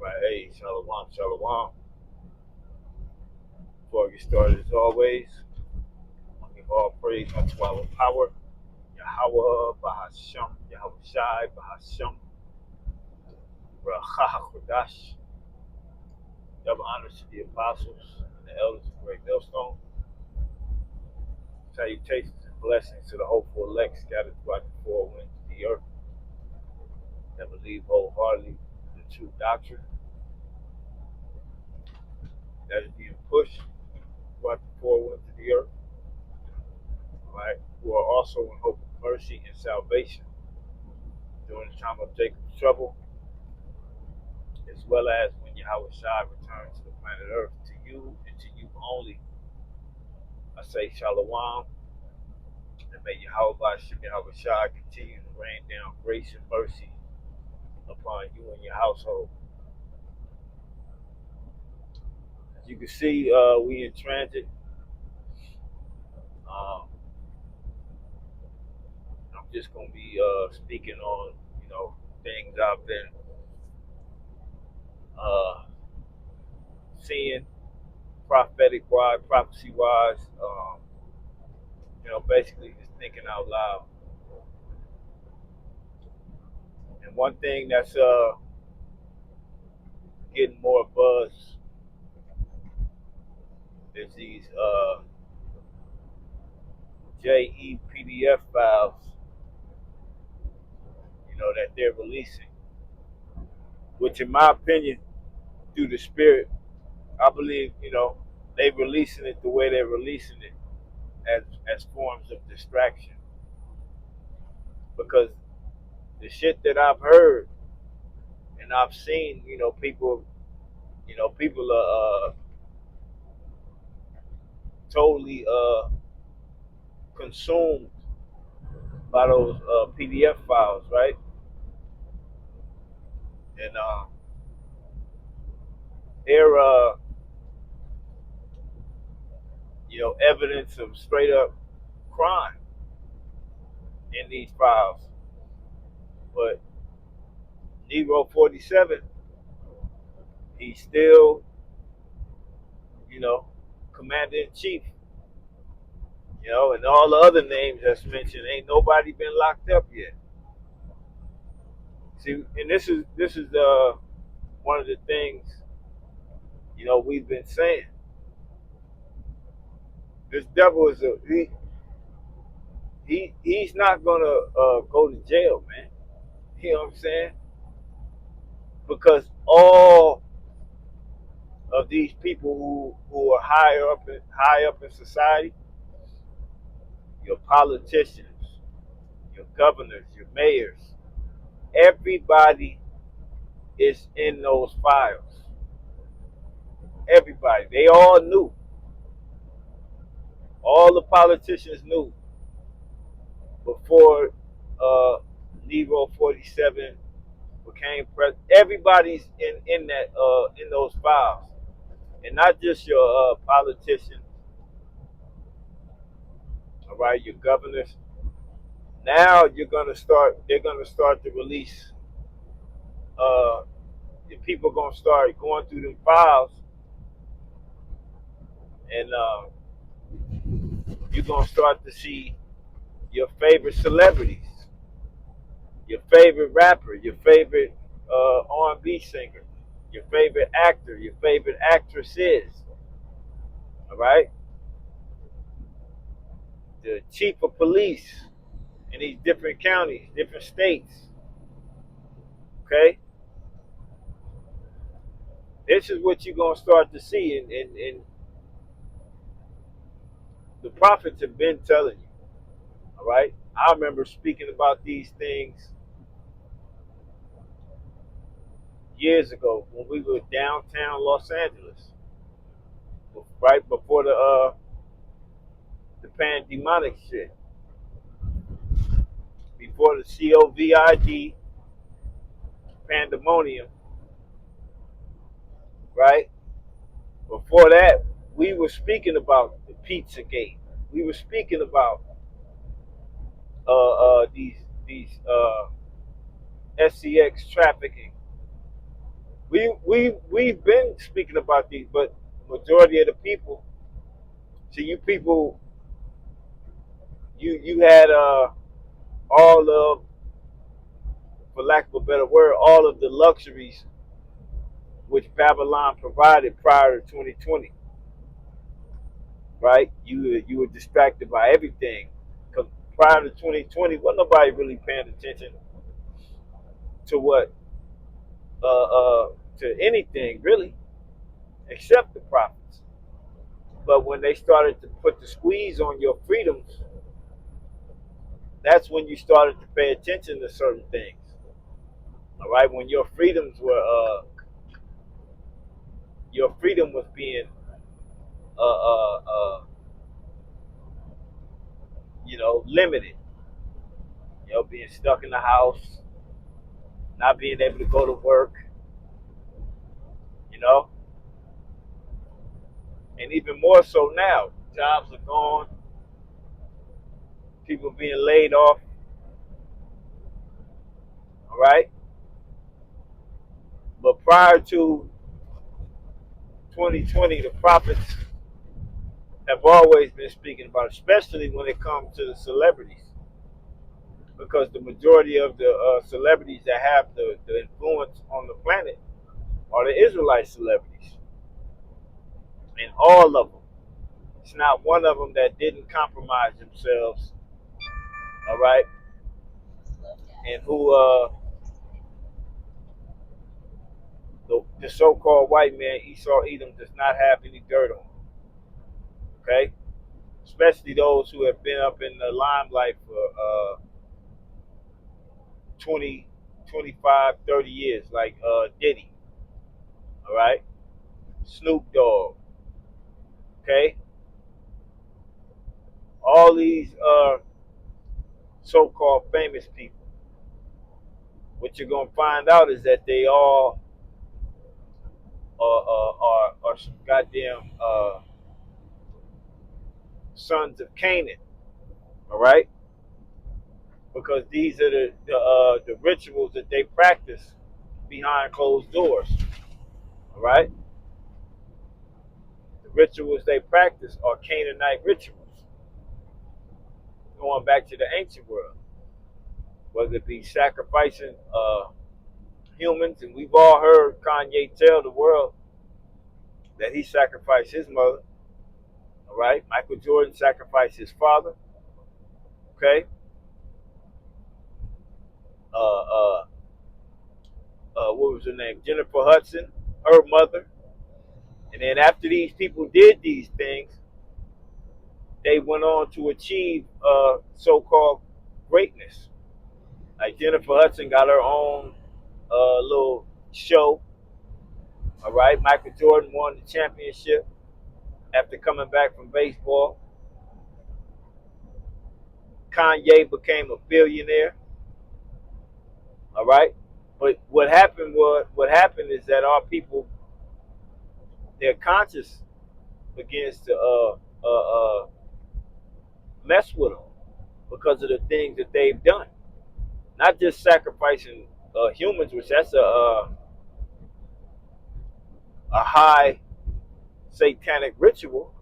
Right, hey, shalom, shalom. Before I get started, as always, I give all praise unto our power, Yahweh, Bahasham, Yahweh Shai, Bahasham, Racha Kodash. Double honors to the apostles and the elders of Great Millstone. Salutations and blessings to the hopeful elect scattered throughout the four winds of the earth that believe wholeheartedly in the true doctrine that is being pushed throughout the four winds of the earth, right? Who are also in hope of mercy and salvation during the time of Jacob's trouble, as well as when Yahweh Shai returns to the planet Earth. To you and to you only, I say Shalom, and may Yahweh Bashim Yahweh Shai continue to rain down grace and mercy upon you and your household. As you can see, we in transit. Um, I'm just gonna be speaking on, things I've been uh, seeing, prophetic wise, prophecy wise. Basically just thinking out loud. And one thing that's getting more buzz is these JE PDF files, that they're releasing. Which, in my opinion, through the spirit, I believe, they releasing it the way they're releasing it as forms of distraction. Because the shit that I've heard and I've seen, people are totally consumed by those PDF files, right? And they're, evidence of straight up crime in these files. But Negro 47, he's still, commander in chief. And all the other names that's mentioned, ain't nobody been locked up yet. See, and this is one of the things, we've been saying. This devil is he's not gonna go to jail, man. You know what I'm saying? Because all of these people who are high up in society, your politicians, your governors, your mayors, everybody is in those files. Everybody. They all knew. All the politicians knew before Negro 47 became president. Everybody's in those files. And not just your politicians, all right, your governors. Now they're gonna start to release, the people gonna start going through them files, and you're gonna start to see your favorite celebrities, your favorite rapper, your favorite R&B singer, your favorite actor, your favorite actresses, all right, the chief of police in these different counties, different states, okay. This is what you're gonna start to see, and the prophets have been telling you. All right, I remember speaking about these things years ago when we were downtown Los Angeles, right before the pandemonic shit, before the COVID pandemonium, right? Before that, we were speaking about the Pizzagate. We were speaking about these SCX trafficking. we've been speaking about these, but majority of the people, see, you people, you had all of, for lack of a better word, all of the luxuries which Babylon provided prior to 2020, right? You were distracted by everything. Because prior to 2020, wasn't nobody really paying attention to what to anything really, except the prophets. But when they started to put the squeeze on your freedoms, that's when you started to pay attention to certain things. All right, when your freedom was being uh, uh, uh, limited. Being stuck in the house, not being able to go to work, you know, and even more so now, jobs are gone, people being laid off. All right, but prior to 2020, the prophets have always been speaking about, especially when it comes to the celebrities, because the majority of the celebrities that have the influence on the planet are the Israelite celebrities, and all of them. It's not one of them that didn't compromise themselves, all right, and who the so-called white man Esau Edom does not have any dirt on, okay? Especially those who have been up in the limelight for 20, 25, 30 years, like Diddy, all right, Snoop Dogg, okay? All these so-called famous people. What you're gonna find out is that they all are some goddamn sons of Canaan, all right? Because these are the rituals that they practice behind closed doors, all right? The rituals they practice are Canaanite rituals, going back to the ancient world, whether it be sacrificing humans, and we've all heard Kanye tell the world that he sacrificed his mother, all right? Michael Jordan sacrificed his father, okay? Uh, uh, what was her name? Jennifer Hudson, her mother. And then after these people did these things, they went on to achieve so-called greatness. Like Jennifer Hudson got her own little show. All right, Michael Jordan won the championship after coming back from baseball. Kanye became a billionaire. All right, but what happened is that our people, their conscience begins to mess with them because of the things that they've done. Not just sacrificing humans, which that's a high satanic ritual.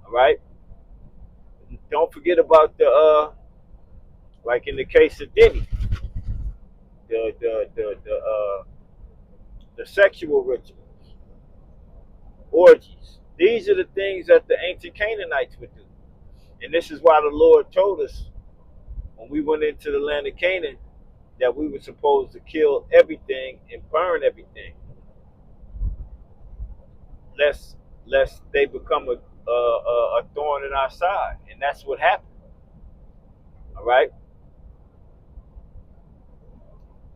All right. Don't forget about like in the case of Diddy, the sexual rituals, orgies. These are the things that the ancient Canaanites would do, and this is why the Lord told us when we went into the land of Canaan that we were supposed to kill everything and burn everything, lest they become a thorn in our side, and that's what happened. All right,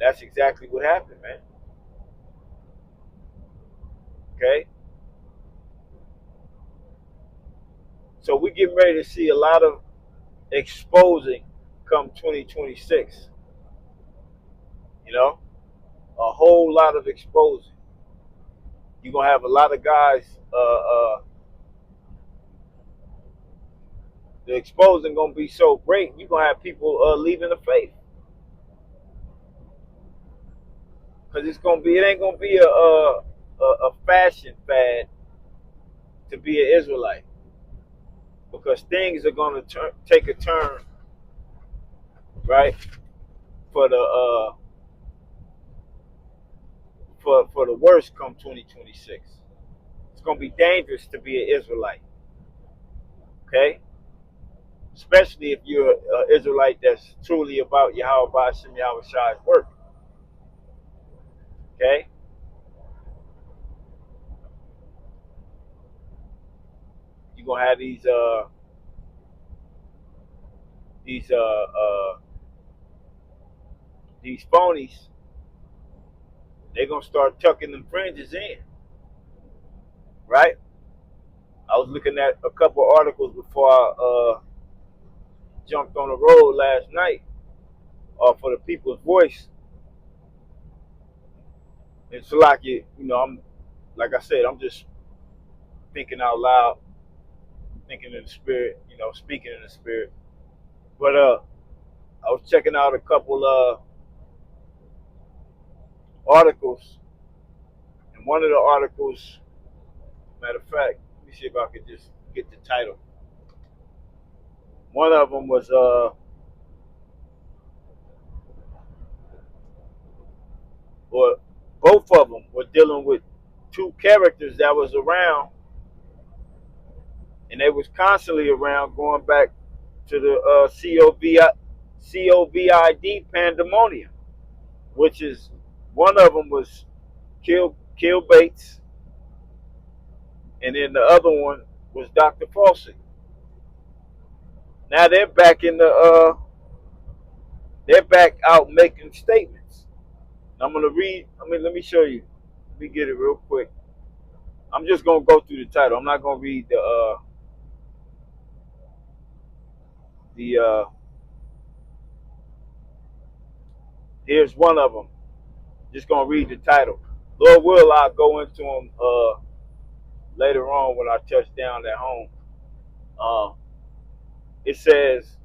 that's exactly what happened, man. Okay, so we getting ready to see a lot of exposing come 2026. You know, a whole lot of exposing. You're gonna have a lot of guys. The exposing gonna be so great. You're gonna have people leaving the faith. because it ain't gonna be a fashion fad to be an Israelite, because things are gonna take a turn, right? For the for the worst come 2026. It's gonna be dangerous to be an Israelite, okay? Especially if you're an Israelite that's truly about Yahweh Shem Yahweh Shai's work, okay? You're gonna have these uh, uh, these phonies. They're gonna start tucking them fringes in, right? I was looking at a couple of articles before I jumped on the road last night for the People's Voice. It's like I'm like I said, I'm just thinking out loud, thinking in the spirit, speaking in the spirit. But I was checking out a couple articles, and one of the articles, matter of fact, let me see if I could just get the title. One of them was or both of them were dealing with two characters that was around, and they was constantly around going back to the COVID pandemonium, which is one of them was Kill Bates, and then the other one was Dr. Fauci. Now they're back out making statements. I'm gonna read. Let me show you. Let me get it real quick. I'm just gonna go through the title. I'm not gonna read the. Here's one of them. Just gonna read the title. Lord will, I'll go into them later on when I touch down at home. Uh, it says,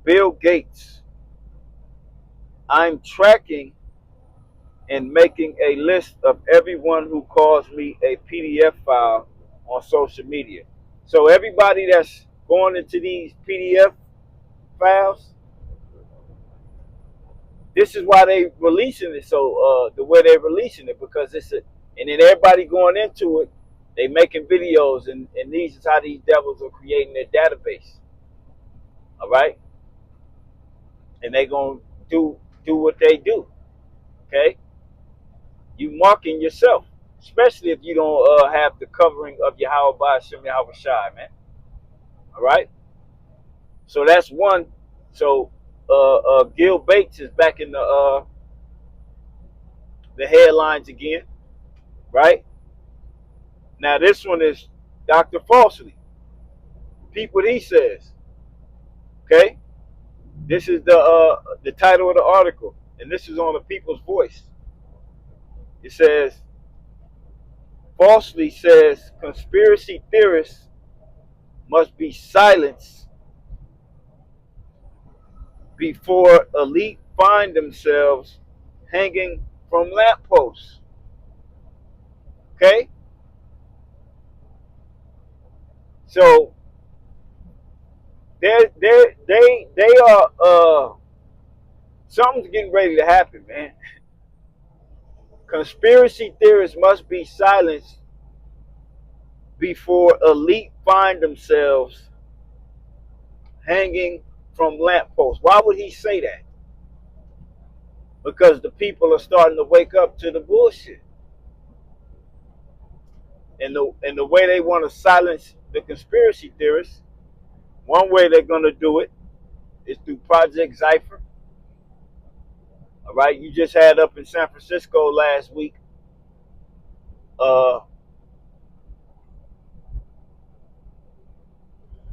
Bill Gates, I'm tracking and making a list of everyone who calls me a PDF file on social media. So everybody that's going into these PDF files, this is why they releasing it. So the way they're releasing it, because and then everybody going into it, they making videos, and these is how these devils are creating their database. All right, and they gonna do what they do. Okay, you marking yourself, especially if you don't have the covering of Yahweh Shem Yahweh Shai, man. All right, so that's one. So Gil Bates is back in the headlines again, right? Now this one is Dr. Falsely. Peep what he says. Okay, this is the title of the article, and this is on the People's Voice. It says, falsely says conspiracy theorists must be silenced before elite find themselves hanging from lampposts. Okay, so they are something's getting ready to happen, man. Conspiracy theorists must be silenced before elite find themselves hanging from lampposts. Why would he say that? Because the people are starting to wake up to the bullshit. And the way they want to silence the conspiracy theorists, one way they're going to do it is through Project Zypher. All right, you just had up in San Francisco last week. What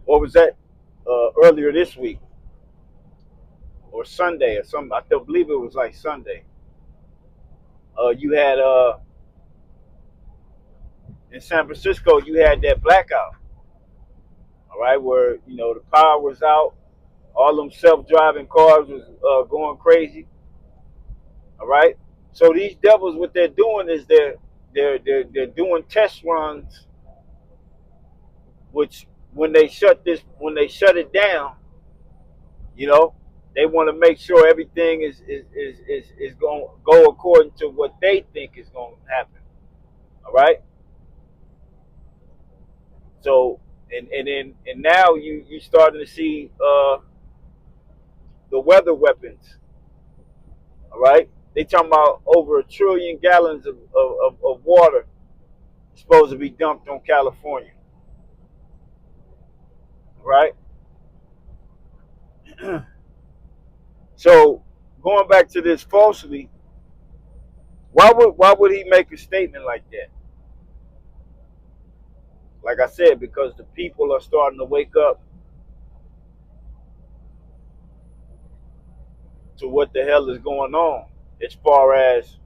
was that? Earlier this week or Sunday or something. I believe it was like Sunday. You had in San Francisco, you had that blackout. All right, where the power was out, all them self-driving cars was going crazy. All right, So these devils, what they're doing is they're doing test runs, which when they shut it down, you know, they want to make sure everything is going to go according to what they think is going to happen. All right. So and now you starting to see the weather weapons. All right. They talking about over 1 trillion gallons of water supposed to be dumped on California. Right. So going back to this falsely, why would he make a statement like that? Like I said, because the people are starting to wake up to what the hell is going on as far as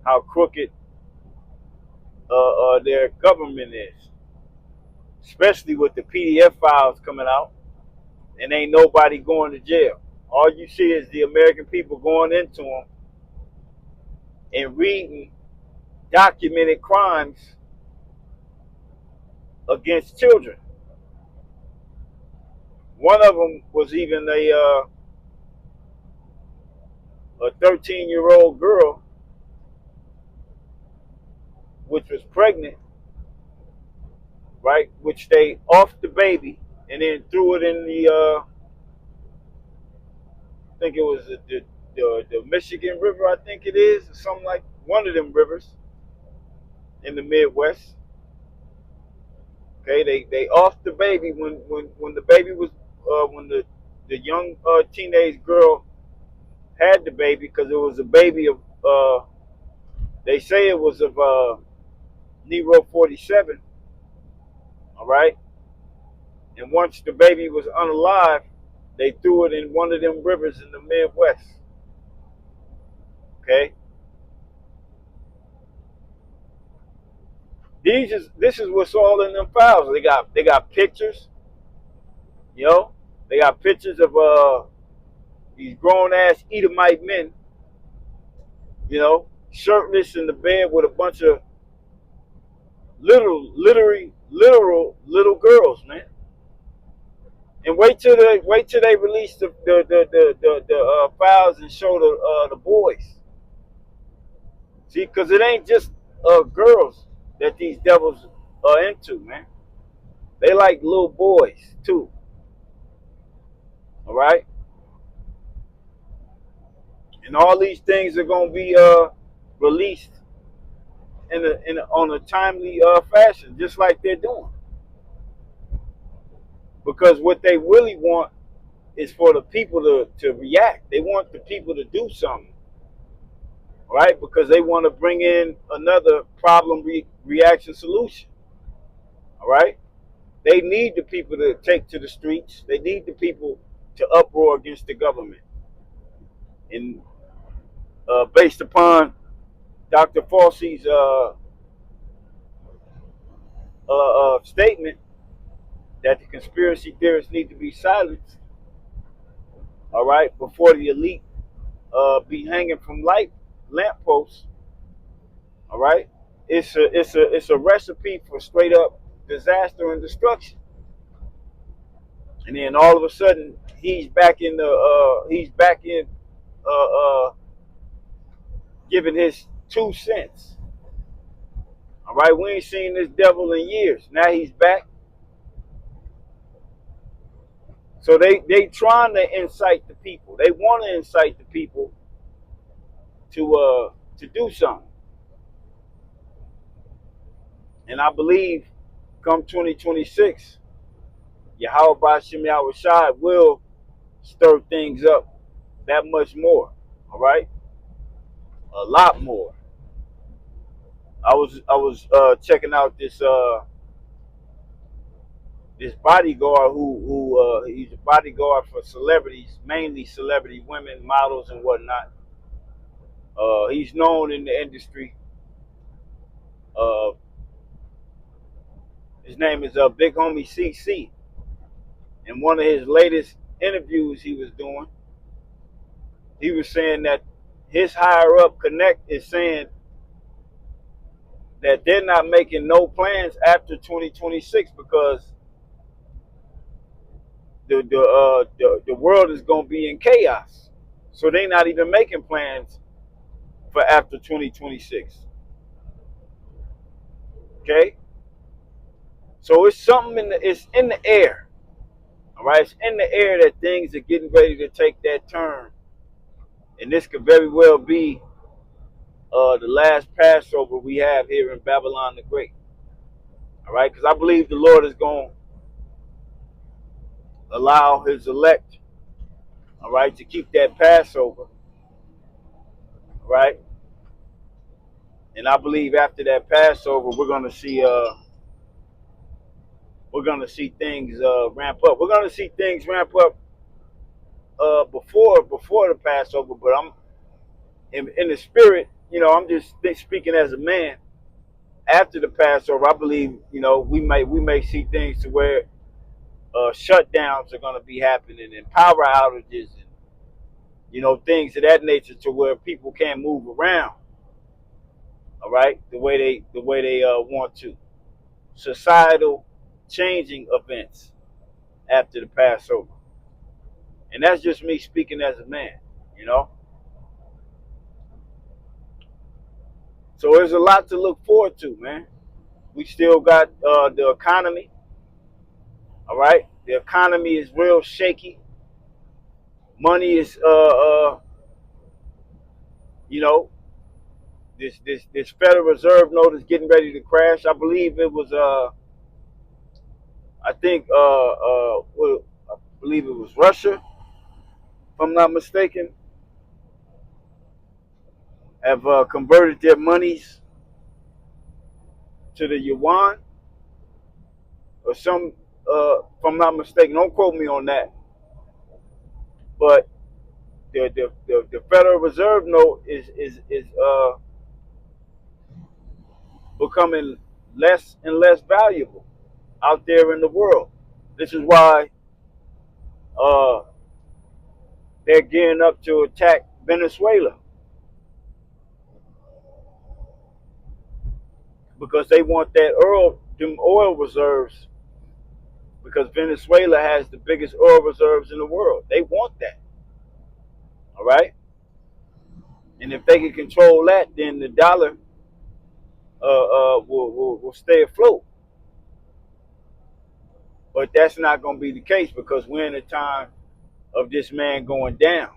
how crooked their government is, especially with the PDF files coming out and ain't nobody going to jail. All you see is the American people going into them and reading documented crimes against children. One of them was even a 13-year-old girl, which was pregnant, right? Which they offed the baby and then threw it in the I think it was the Michigan River, I think it is, or something like one of them rivers in the Midwest. Okay, they offed the baby when the baby was when the young teenage girl had the baby, because it was a baby of they say it was of Nero 47. All right, and once the baby was unalive, they threw it in one of them rivers in the Midwest. Okay, this is what's all in them files. They got pictures, you know. They got pictures of these grown ass Edomite men, you know, shirtless in the bed with a bunch of literal little girls, man. And wait till they release the files and show the boys. See, because it ain't just girls that these devils are into, man. They like little boys too. All right, and all these things are gonna be released on a timely fashion, just like they're doing. Because what they really want is for the people to react. They want the people to do something, right? Because they want to bring in another problem reaction solution. All right. They need the people to take to the streets. They need the people to uproar against the government. And based upon Dr. Fauci's statement that the conspiracy theorists need to be silenced, all right, before the elite be hanging from lampposts, all right, it's a recipe for straight up disaster and destruction. And then all of a sudden he's back in giving his 2 cents. All right, we ain't seen this devil in years. Now he's back. So they trying to incite the people. They want to incite the people to do something. And I believe come 2026, Yahweh Shem Shai will stir things up that much more. All right, a lot more. I was checking out this bodyguard who he's a bodyguard for celebrities, mainly celebrity women, models, and whatnot. He's known in the industry. Uh, his name is Big Homie CC. In one of his latest interviews he was doing, he was saying that his higher up connect is saying that they're not making no plans after 2026 because the world is going to be in chaos. So they're not even making plans for after 2026. Okay, so it's something it's in the air. All right, it's in the air that things are getting ready to take that turn, and this could very well be the last Passover we have here in Babylon the Great. All right, because I believe the Lord is going to allow His elect, all right, to keep that Passover, right? And I believe after that Passover, we're gonna see things ramp up. We're gonna see things ramp up before the Passover. But I'm in the spirit. I'm just speaking as a man. After the Passover, I believe we may see things to where shutdowns are gonna be happening and power outages and things of that nature to where people can't move around. All right, the way they want to. Societal changing events after the Passover. And that's just me speaking as a man, you know? So there's a lot to look forward to, man. We still got the economy, all right? The economy is real shaky. Money is, you know, this Federal Reserve note is getting ready to crash. I believe it was, well, I believe it was Russia, if I'm not mistaken, have converted their monies to the yuan or some, if I'm not mistaken. Don't quote me on that. But the Federal Reserve note is becoming less and less valuable out there in the world. This is why uh, they're gearing up to attack Venezuela because they want them oil reserves because Venezuela has the biggest oil reserves in the world. They want that, all right? And if they can control that, then the dollar will stay afloat. But that's not going to be the case because we're in a time of this man going down.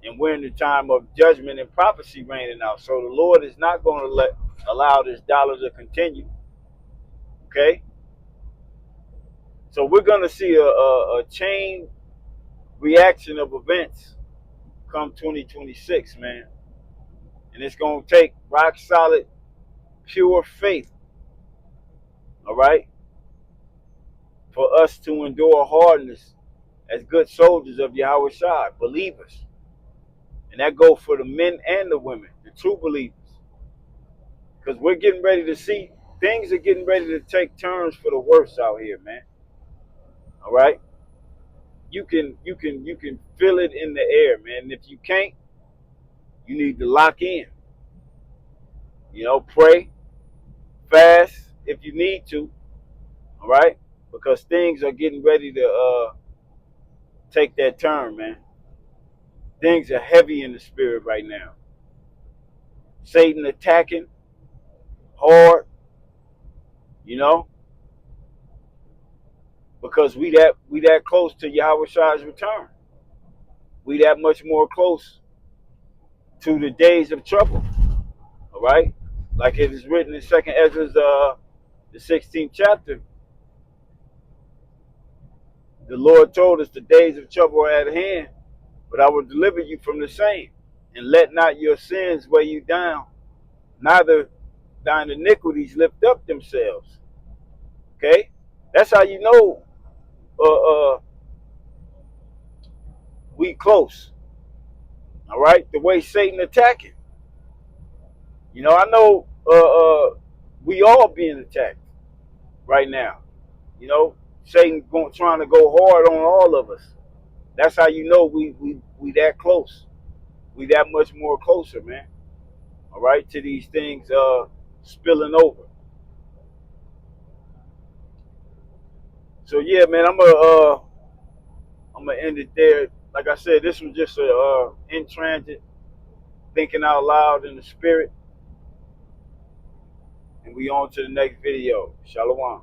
And we're in the time of judgment and prophecy raining out. So the Lord is not going to allow this dollar to continue. Okay? So we're going to see a chain reaction of events come 2026, man. And it's going to take rock solid, pure faith, all right, for us to endure hardness as good soldiers of Yahweh Shai, believers. And that goes for the men and the women, the true believers. Because we're getting ready to see, things are getting ready to take turns for the worse out here, man. All right? You can feel it in the air, man. And if you can't, you need to lock in. Pray, fast if you need to. All right? Because things are getting ready to take that turn, man. Things are heavy in the spirit right now. Satan attacking hard, you know, because we that close to Yahweh Shai's return. We that much more close to the days of trouble. All right, like it is written in Second Ezra's the 16th chapter. The Lord told us the days of trouble are at hand, but I will deliver you from the same, and let not your sins weigh you down, neither thine iniquities lift up themselves. Okay, that's how you know we close. All right, the way Satan attacking. I know we all being attacked right now. Satan trying to go hard on all of us. That's how you know we that close. we that much more closer, man. All right, to these things spilling over. So yeah, man, I'm gonna end it there. Like I said, this was just a in transit, thinking out loud in the spirit, and we on to the next video. Shalom.